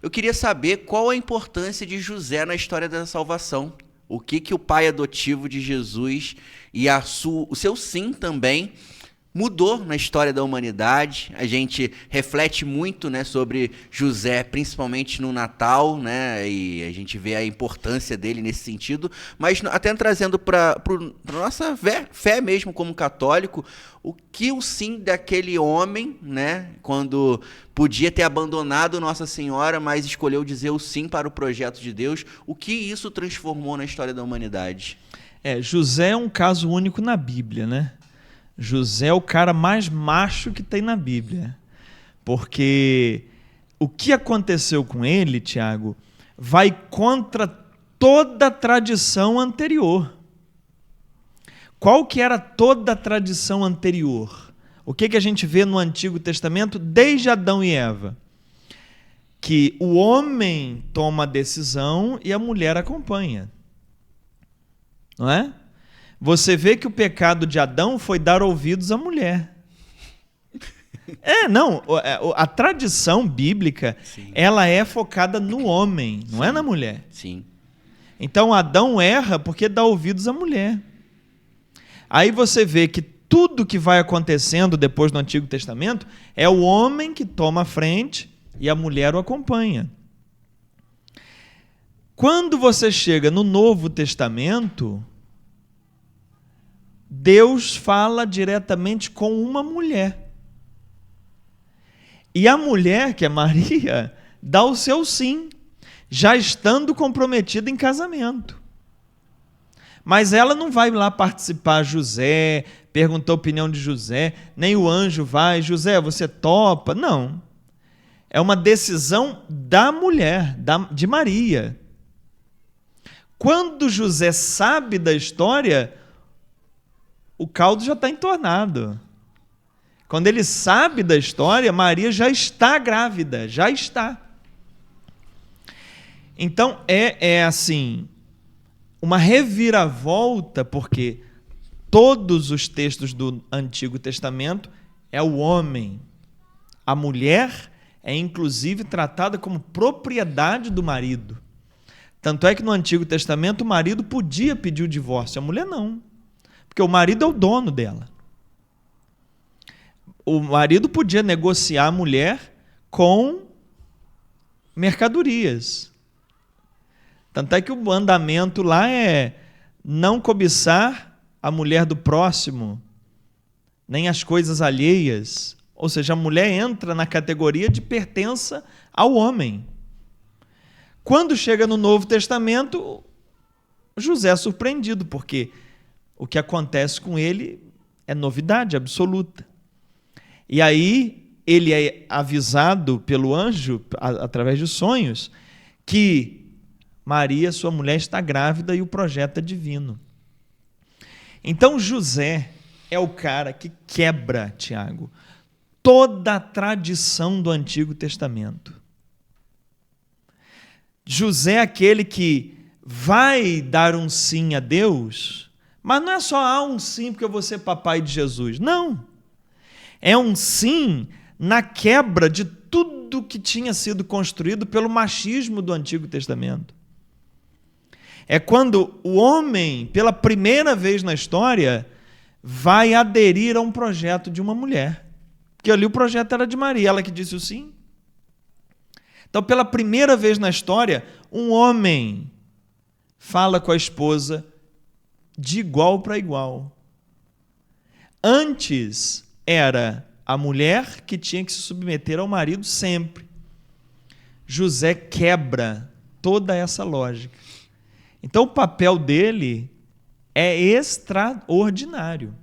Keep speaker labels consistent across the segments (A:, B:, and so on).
A: Eu queria saber qual a importância de José na história da salvação. O que o pai adotivo de Jesus e o seu sim também mudou na história da humanidade. A gente reflete muito, né, sobre José, principalmente no Natal, né, e a gente vê a importância dele nesse sentido, mas até trazendo para a nossa fé mesmo como católico, o que o sim daquele homem, né, quando podia ter abandonado Nossa Senhora, mas escolheu dizer o sim para o projeto de Deus, o que isso transformou na história da humanidade?
B: José é um caso único na Bíblia, né? José é o cara mais macho que tem na Bíblia. Porque o que aconteceu com ele, Tiago, vai contra toda a tradição anterior. Qual que era toda a tradição anterior? O que a gente vê no Antigo Testamento desde Adão e Eva? Que o homem toma a decisão e a mulher acompanha. Não é? Você vê que o pecado de Adão foi dar ouvidos à mulher. Não, a tradição bíblica,
A: Sim.
B: Ela é focada no homem, não é na mulher.
A: Sim.
B: Então Adão erra porque dá ouvidos à mulher. Aí você vê que tudo que vai acontecendo depois do Antigo Testamento é o homem que toma a frente e a mulher o acompanha. Quando você chega no Novo Testamento, Deus fala diretamente com uma mulher. E a mulher, que é Maria, dá o seu sim, já estando comprometida em casamento. Mas ela não vai lá participar, José, perguntar a opinião de José, nem o anjo vai, José, você topa? Não. É uma decisão da mulher, de Maria. Quando José sabe da história, o caldo já está entornado. Quando ele sabe da história, Maria já está grávida, já está. Então, assim, uma reviravolta, porque todos os textos do Antigo Testamento é o homem. A mulher é, inclusive, tratada como propriedade do marido. Tanto é que no Antigo Testamento o marido podia pedir o divórcio, a mulher não. Porque o marido é o dono dela. O marido podia negociar a mulher com mercadorias. Tanto é que o mandamento lá é não cobiçar a mulher do próximo, nem as coisas alheias. Ou seja, a mulher entra na categoria de pertença ao homem. Quando chega no Novo Testamento, José é surpreendido, porque o que acontece com ele é novidade absoluta. E aí ele é avisado pelo anjo, através de sonhos, que Maria, sua mulher, está grávida e o projeto é divino. Então José é o cara que quebra, Tiago, toda a tradição do Antigo Testamento. José é aquele que vai dar um sim a Deus, mas não é só um sim porque eu vou ser papai de Jesus. Não. É um sim na quebra de tudo que tinha sido construído pelo machismo do Antigo Testamento. É quando o homem, pela primeira vez na história, vai aderir a um projeto de uma mulher. Porque ali o projeto era de Maria, ela que disse o sim. Então, pela primeira vez na história, um homem fala com a esposa de igual para igual. Antes era a mulher que tinha que se submeter ao marido sempre. José quebra toda essa lógica. Então, o papel dele é extraordinário.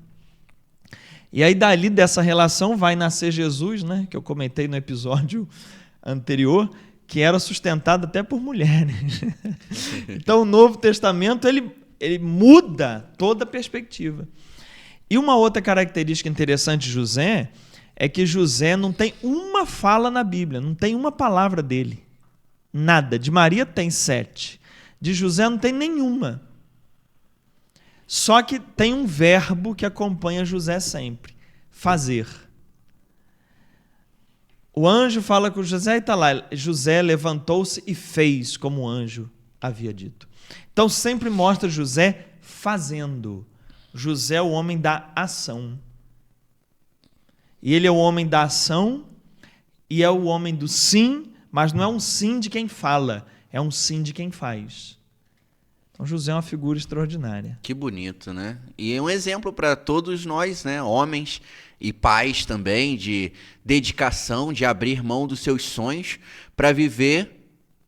B: E aí, dali dessa relação, vai nascer Jesus, né, que eu comentei no episódio anterior, que era sustentado até por mulheres. Então, o Novo Testamento ele muda toda a perspectiva. E uma outra característica interessante de José é que José não tem uma fala na Bíblia, não tem uma palavra dele. Nada. De Maria tem 7. De José não tem nenhuma. Só que tem um verbo que acompanha José sempre: fazer. O anjo fala com José e está lá. José levantou-se e fez como o anjo havia dito. Então sempre mostra José fazendo. José é o homem da ação. E ele é o homem da ação e é o homem do sim, mas não é um sim de quem fala, é um sim de quem faz. Então José é uma figura extraordinária.
A: Que bonito, né? E é um exemplo para todos nós, né? Homens e pais também, de dedicação, de abrir mão dos seus sonhos para viver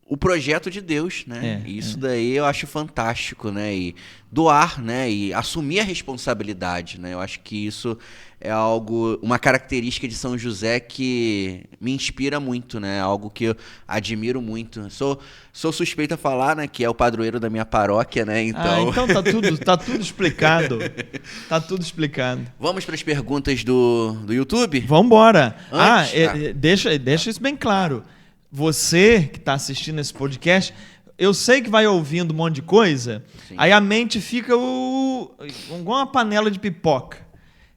A: o projeto de Deus, né? Isso daí eu acho fantástico, né? E doar, né? E assumir a responsabilidade, né? Eu acho que isso é algo, uma característica de São José que me inspira muito, né? Algo que eu admiro muito. Sou suspeito a falar, né? Que é o padroeiro da minha paróquia, né? Então,
B: então tá tudo explicado. Tá tudo explicado.
A: Vamos para as perguntas do YouTube?
B: Vamos embora.
A: Antes,
B: deixa isso bem claro. Você que está assistindo esse podcast, eu sei que vai ouvindo um monte de coisa, sim, aí a mente fica igual uma panela de pipoca.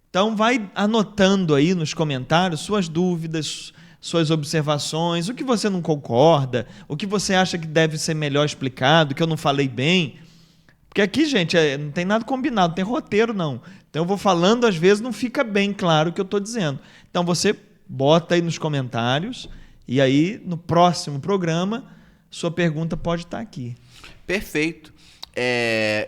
B: Então vai anotando aí nos comentários suas dúvidas, suas observações, o que você não concorda, o que você acha que deve ser melhor explicado, que eu não falei bem. Porque aqui, gente, não tem nada combinado, não tem roteiro não. Então eu vou falando, às vezes não fica bem claro o que eu estou dizendo. Então você bota aí nos comentários. E aí, no próximo programa, sua pergunta pode estar aqui.
A: Perfeito.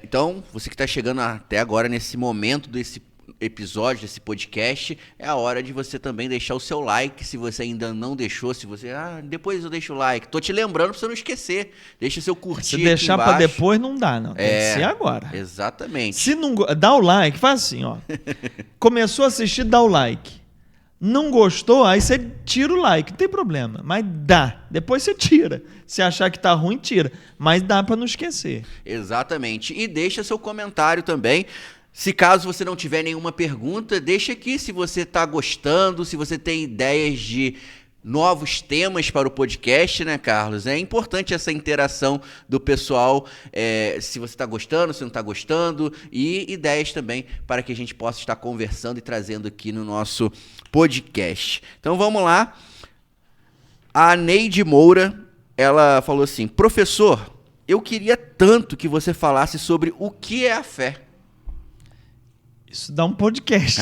A: Então, você que está chegando até agora nesse momento desse episódio, desse podcast, é a hora de você também deixar o seu like, se você ainda não deixou, se você... depois eu deixo o like. Tô te lembrando para você não esquecer. Deixa o seu curtir
B: se deixar para depois não dá, não. Tem que ser agora.
A: Exatamente.
B: Se não... Dá o like, faz assim, ó. Começou a assistir, dá o like. Não gostou, aí você tira o like, não tem problema, mas dá. Depois você tira. Se achar que tá ruim, tira. Mas dá para não esquecer.
A: Exatamente. E deixa seu comentário também. Se caso você não tiver nenhuma pergunta, deixa aqui se você está gostando, se você tem ideias de novos temas para o podcast, né, Carlos? É importante essa interação do pessoal, se você está gostando, se não está gostando, e ideias também para que a gente possa estar conversando e trazendo aqui no nosso podcast. Então vamos lá. A Neide Moura, ela falou assim: professor, eu queria tanto que você falasse sobre o que é a fé.
B: Isso dá um podcast.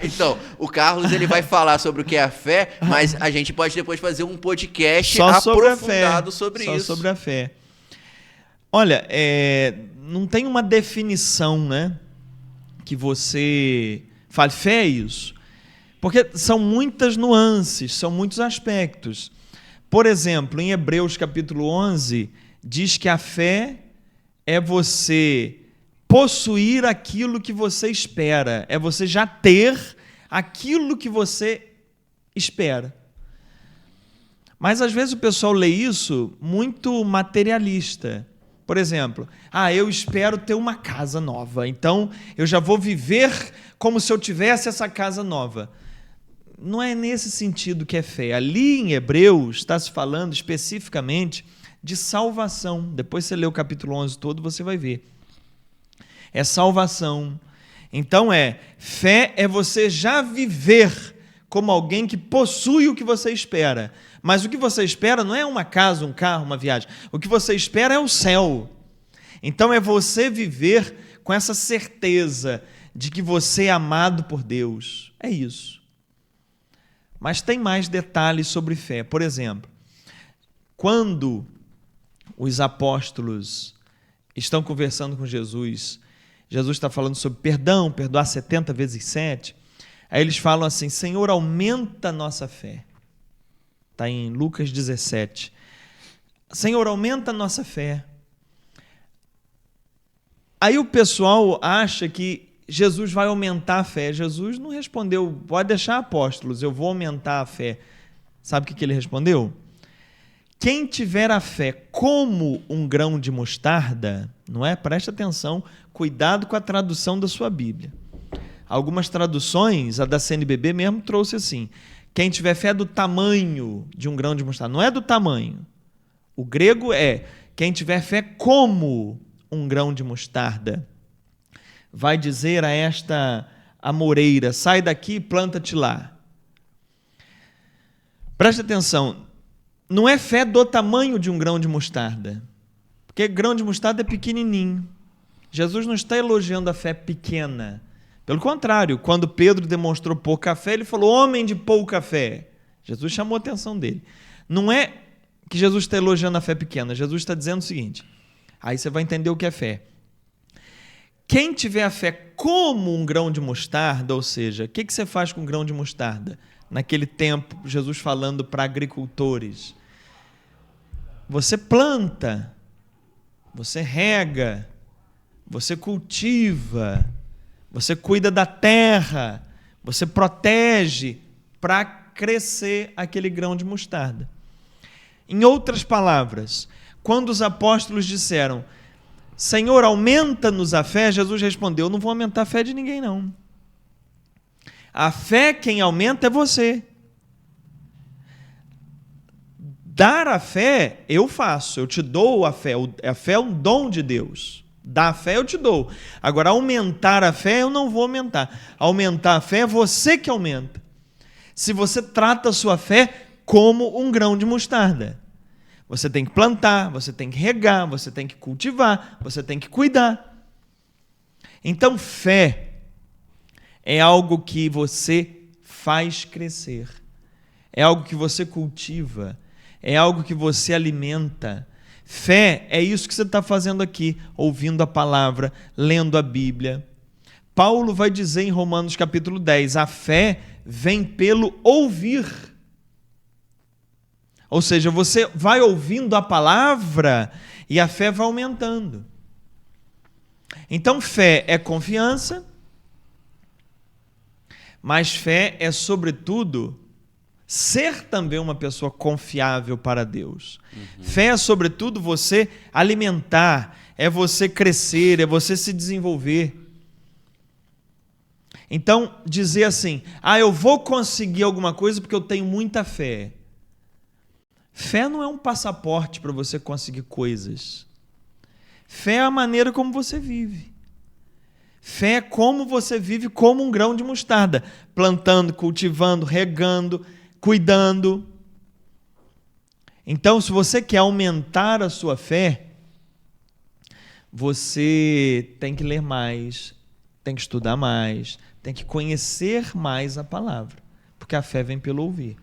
A: Então, o Carlos ele vai falar sobre o que é a fé, mas a gente pode depois fazer um podcast
B: só
A: aprofundado sobre
B: isso.
A: Só
B: sobre a fé. Olha, não tem uma definição, né? Que você fale, fé é isso. Porque são muitas nuances, são muitos aspectos. Por exemplo, em Hebreus capítulo 11, diz que a fé é você possuir aquilo que você espera, é você já ter aquilo que você espera. Mas às vezes o pessoal lê isso muito materialista. Por exemplo, eu espero ter uma casa nova, então eu já vou viver como se eu tivesse essa casa nova. Não é nesse sentido que é fé. Ali em Hebreus está se falando especificamente de salvação. Depois você lê o capítulo 11 todo, você vai ver. É salvação. Então fé é você já viver como alguém que possui o que você espera. Mas o que você espera não é uma casa, um carro, uma viagem. O que você espera é o céu. Então é você viver com essa certeza de que você é amado por Deus. É isso. Mas tem mais detalhes sobre fé. Por exemplo, quando os apóstolos estão conversando com Jesus, Jesus está falando sobre perdão, perdoar 70 vezes 7. Aí eles falam assim: Senhor, aumenta a nossa fé. Está em Lucas 17. Senhor, aumenta a nossa fé. Aí o pessoal acha que Jesus vai aumentar a fé. Jesus não respondeu, pode deixar, apóstolos, eu vou aumentar a fé. Sabe o que ele respondeu? Quem tiver a fé como um grão de mostarda, não é? Preste atenção, cuidado com a tradução da sua Bíblia. Algumas traduções, a da CNBB mesmo trouxe assim: quem tiver fé do tamanho de um grão de mostarda. Não é do tamanho. O grego é quem tiver fé como um grão de mostarda. Vai dizer a esta amoreira: sai daqui e planta-te lá. Preste atenção, não é fé do tamanho de um grão de mostarda, porque grão de mostarda é pequenininho. Jesus não está elogiando a fé pequena. Pelo contrário, quando Pedro demonstrou pouca fé, ele falou, homem de pouca fé. Jesus chamou a atenção dele. Não é que Jesus está elogiando a fé pequena, Jesus está dizendo o seguinte, aí você vai entender o que é fé. Quem tiver a fé como um grão de mostarda, ou seja, o que você faz com um grão de mostarda? Naquele tempo, Jesus falando para agricultores, você planta, você rega, você cultiva, você cuida da terra, você protege para crescer aquele grão de mostarda. Em outras palavras, quando os apóstolos disseram, Senhor, aumenta-nos a fé, Jesus respondeu, não vou aumentar a fé de ninguém, não. A fé, quem aumenta é você. Dar a fé, eu faço, eu te dou a fé. A fé é um dom de Deus. Dar a fé, eu te dou. Agora, aumentar a fé, eu não vou aumentar. Aumentar a fé é você que aumenta. Se você trata a sua fé como um grão de mostarda. Você tem que plantar, você tem que regar, você tem que cultivar, você tem que cuidar. Então, fé é algo que você faz crescer. É algo que você cultiva. É algo que você alimenta. Fé é isso que você está fazendo aqui, ouvindo a palavra, lendo a Bíblia. Paulo vai dizer em Romanos capítulo 10, a fé vem pelo ouvir. Ou seja, você vai ouvindo a palavra e a fé vai aumentando. Então, fé é confiança, mas fé é, sobretudo, ser também uma pessoa confiável para Deus. Fé é, sobretudo, você alimentar, é você crescer, é você se desenvolver. Então, dizer assim, eu vou conseguir alguma coisa porque eu tenho muita fé. Fé não é um passaporte para você conseguir coisas. Fé é a maneira como você vive. Fé é como você vive como um grão de mostarda, plantando, cultivando, regando, cuidando. Então, se você quer aumentar a sua fé, você tem que ler mais, tem que estudar mais, tem que conhecer mais a palavra, porque a fé vem pelo ouvir.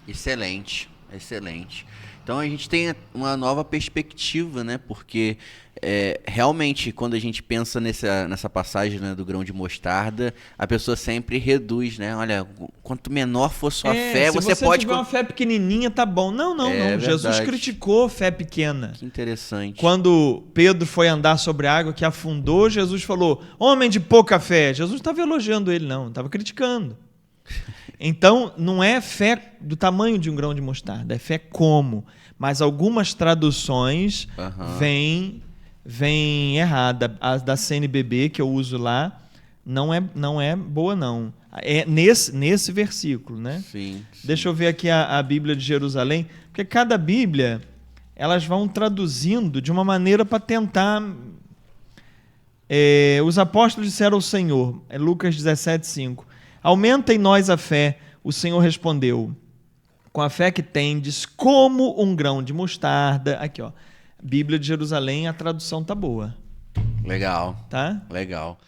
A: Excelente, excelente. Então a gente tem uma nova perspectiva, né? Porque realmente, quando a gente pensa nessa passagem, né, do grão de mostarda, a pessoa sempre reduz, né? Olha, quanto menor for sua fé, você pode...
B: Se tiver uma fé pequenininha, tá bom. Não. Jesus criticou fé pequena.
A: Que interessante.
B: Quando Pedro foi andar sobre a água que afundou, Jesus falou, homem de pouca fé. Jesus não estava elogiando ele, não. Estava criticando. Então, não é fé do tamanho de um grão de mostarda, é fé como. Mas algumas traduções vêm errada. A da CNBB, que eu uso lá, não é boa, não. É nesse versículo, né?
A: Sim.
B: Deixa eu ver aqui a Bíblia de Jerusalém, porque cada Bíblia, elas vão traduzindo de uma maneira para tentar... os apóstolos disseram ao Senhor, Lucas 17:5, aumenta em nós a fé. O Senhor respondeu, com a fé que tendes, como um grão de mostarda. Aqui, ó, Bíblia de Jerusalém, a tradução tá boa.
A: Legal.
B: Tá?
A: Legal.